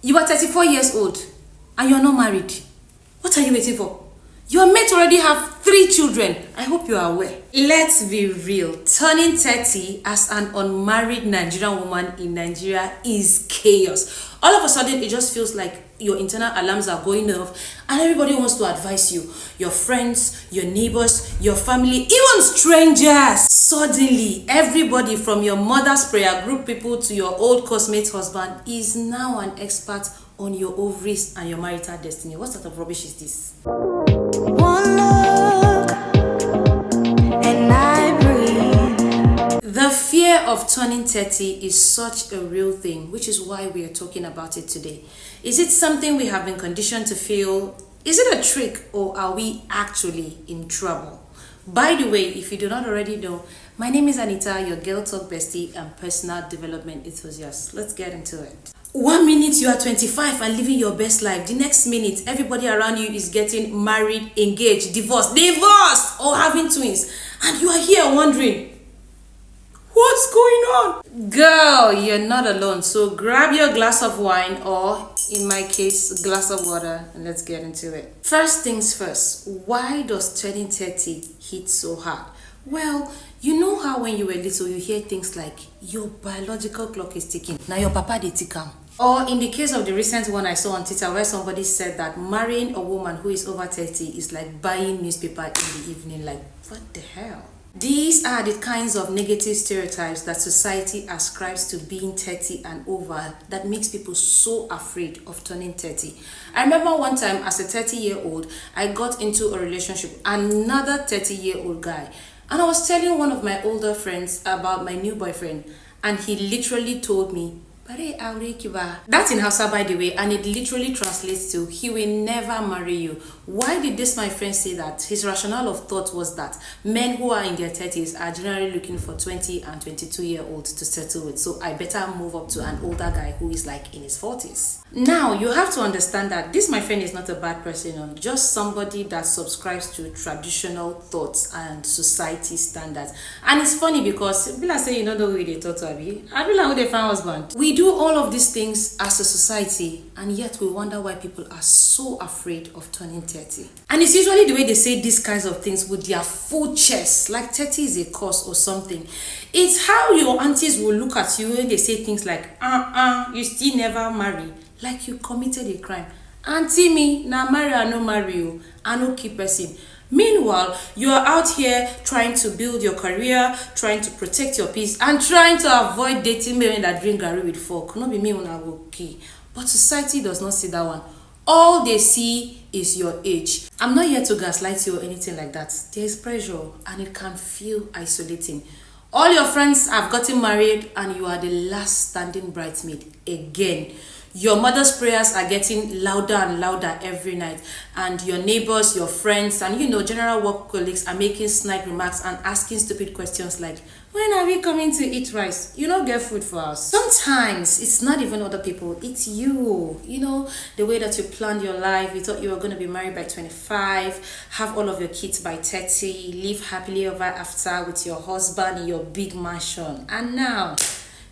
You are 34 years old and you're not married. What are you waiting for? Your mate already have 3 children. I hope you are aware. Let's be real. Turning 30 as an unmarried Nigerian woman in Nigeria is chaos. All of a sudden, it just feels like your internal alarms are going off and everybody wants to advise you. Your friends, your neighbors, your family, even strangers. Suddenly, everybody from your mother's prayer group people to your old cosmate husband is now an expert on your ovaries and your marital destiny. What sort of rubbish is this? One look and I breathe. The fear of turning 30 is such a real thing, which is why we are talking about it today. Is it something we have been conditioned to feel? Is it a trick, or are we actually in trouble? By the way, if you do not already know, my name is Anita, your girl talk bestie and personal development enthusiast. Let's get into it. 1 minute you are 25 and living your best life. The next minute, everybody around you is getting married, engaged, divorced, or having twins. And you are here wondering, what's going on? Girl, you're not alone. So grab your glass of wine, or in my case, a glass of water, and let's get into it. First things first, why does turning 30 hit so hard? Well, you know how when you were little, you hear things like, your biological clock is ticking. Now your papa dey tick am. Or in the case of the recent one I saw on Twitter where somebody said that marrying a woman who is over 30 is like buying newspaper in the evening. Like, what the hell? These are the kinds of negative stereotypes that society ascribes to being 30 and over that makes people so afraid of turning 30. I remember one time as a 30-year-old, I got into a relationship with another 30-year-old guy. And I was telling one of my older friends about my new boyfriend, and he literally told me, that's in Hausa, by the way, and it literally translates to, he will never marry you. Why did this my friend say that? His rationale of thought was that men who are in their 30s are generally looking for 20 and 22-year-olds to settle with, so I better move up to an older guy who is like in his 40s. Now, you have to understand that this, my friend, is not a bad person, just somebody that subscribes to traditional thoughts and society standards. And it's funny because people say you don't know who they talk to, I be like who they find husband. We do all of these things as a society, and yet we wonder why people are so afraid of turning 30. And it's usually the way they say these kinds of things with their full chest, like 30 is a curse or something. It's how your aunties will look at you when they say things like, you still never marry, like you committed a crime. Auntie me, na marry or no marry you, I no keep person. Meanwhile, you are out here trying to build your career, trying to protect your peace, and trying to avoid dating men that drink garri with folk. Not be me when I will key. But society does not see that one. All they see is your age. I'm not here to gaslight you or anything like that. There is pressure and it can feel isolating. All your friends have gotten married and you are the last standing bridesmaid again. Your mother's prayers are getting louder and louder every night, and your neighbors, your friends, and general work colleagues are making snide remarks and asking stupid questions like, when are we coming to eat rice? You don't get food for us. Sometimes it's not even other people, it's you. The way that you planned your life, you thought you were going to be married by 25, have all of your kids by 30, live happily ever after with your husband in your big mansion, and now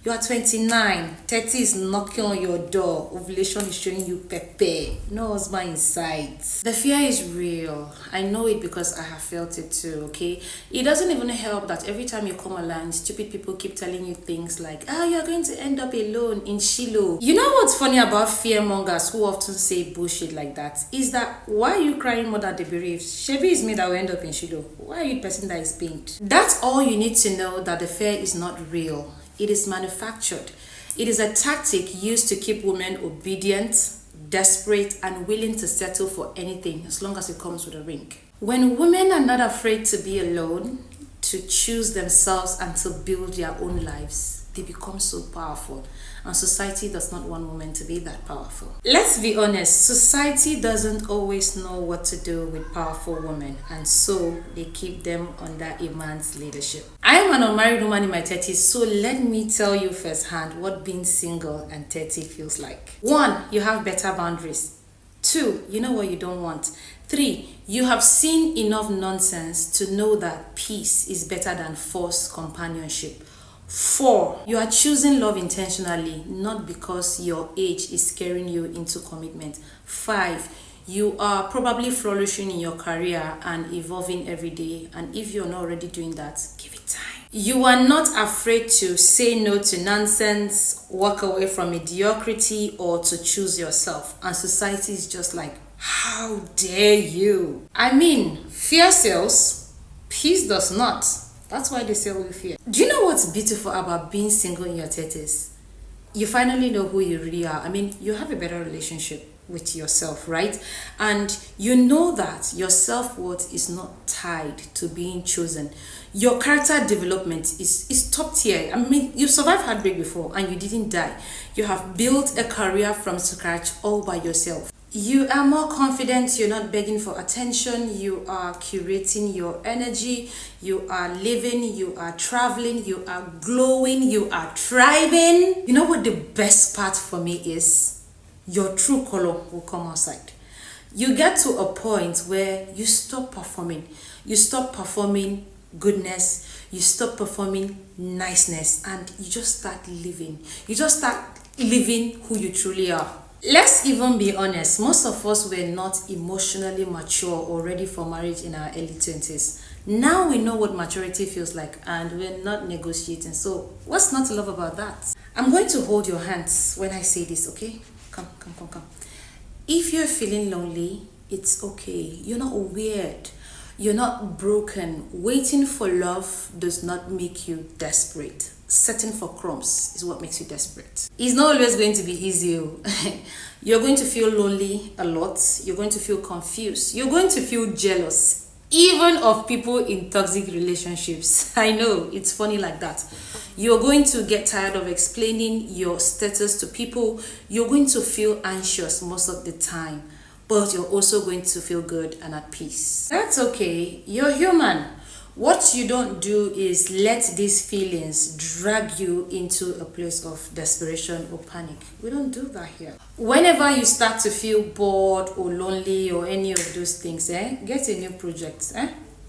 you are 29, 30 is knocking on your door, ovulation is showing you pepe, no husband in sight. The fear is real. I know it because I have felt it too, okay? It doesn't even help that every time you come online, stupid people keep telling you things like, you're going to end up alone in Shiloh. You know what's funny about fearmongers who often say bullshit like that? Is that, why are you crying more than the bereaved? Shebi is me that will end up in Shiloh. Why are you the person that is pained? That's all you need to know, that the fear is not real. It is manufactured. It is a tactic used to keep women obedient, desperate, and willing to settle for anything as long as it comes with a ring. When women are not afraid to be alone, to choose themselves and to build their own lives, they become so powerful. And society does not want women to be that powerful. Let's be honest, society doesn't always know what to do with powerful women, and so they keep them under a man's leadership. I am an unmarried woman in my 30s, so let me tell you firsthand what being single and 30 feels like. 1, you have better boundaries. 2, you know what you don't want. 3, you have seen enough nonsense to know that peace is better than forced companionship. 4, you are choosing love intentionally, not because your age is scaring you into commitment. 5, you are probably flourishing in your career and evolving every day. And if you're not already doing that, give it time. You are not afraid to say no to nonsense, walk away from mediocrity, or to choose yourself. And society is just like, how dare you? I mean, fear sells, peace does not. That's why they sell with fear. Do you know what's beautiful about being single in your 30s? You finally know who you really are. I mean, you have a better relationship with yourself, right? And you know that your self-worth is not tied to being chosen. Your character development is top tier. I mean, you survived heartbreak before and you didn't die. You have built a career from scratch all by yourself. You are more confident, you're not begging for attention, you are curating your energy, you are living, you are traveling, you are glowing, you are thriving. You know what the best part for me is? Your true color will come outside. You get to a point where you stop performing. You stop performing goodness, you stop performing niceness, and you just start living. You just start living who you truly are. Let's even be honest, most of us were not emotionally mature or ready for marriage in our early 20s. Now we know what maturity feels like and we're not negotiating. So what's not to love about that? I'm going to hold your hands when I say this, okay? Come. If you're feeling lonely, it's okay. You're not weird. You're not broken. Waiting for love does not make you desperate. Searching for crumbs is what makes you desperate. It's not always going to be easy. You're going to feel lonely a lot. You're going to feel confused. You're going to feel jealous, even of people in toxic relationships. I know, it's funny like that. You're going to get tired of explaining your status to people. You're going to feel anxious most of the time, but you're also going to feel good and at peace. That's okay. You're human. What you don't do is let these feelings drag you into a place of desperation or panic. We don't do that here. Whenever you start to feel bored or lonely or any of those things, get a new project.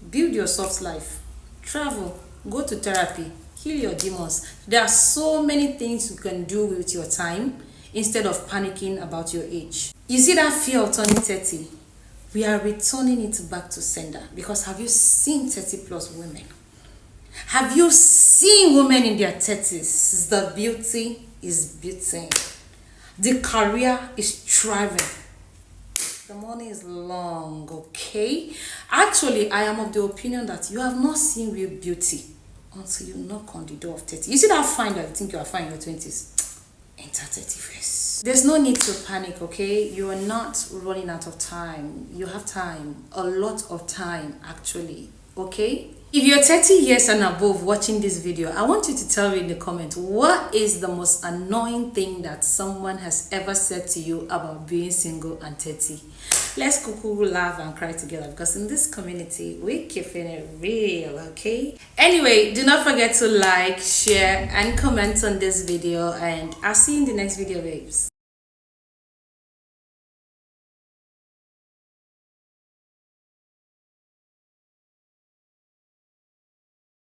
Build your soft life. Travel. Go to therapy. Heal your demons. There are so many things you can do with your time instead of panicking about your age. You see that fear of turning 30? We are returning it back to sender, because have you seen 30 plus women? Have you seen women in their 30s? The beauty is beauty. The career is thriving. The money is long, okay? Actually, I am of the opinion that you have not seen real beauty until you knock on the door of 30. You see that fine that you think you are fine in your 20s? Enter 31st. There's no need to panic, okay? You are not running out of time. You have time, a lot of time actually, okay? If you're 30 years and above watching this video, I want you to tell me in the comment, what is the most annoying thing that someone has ever said to you about being single and 30? Let's cuckoo, laugh and cry together, because in this community, we keeping it real, okay? Anyway, do not forget to like, share and comment on this video, and I'll see you in the next video, babes.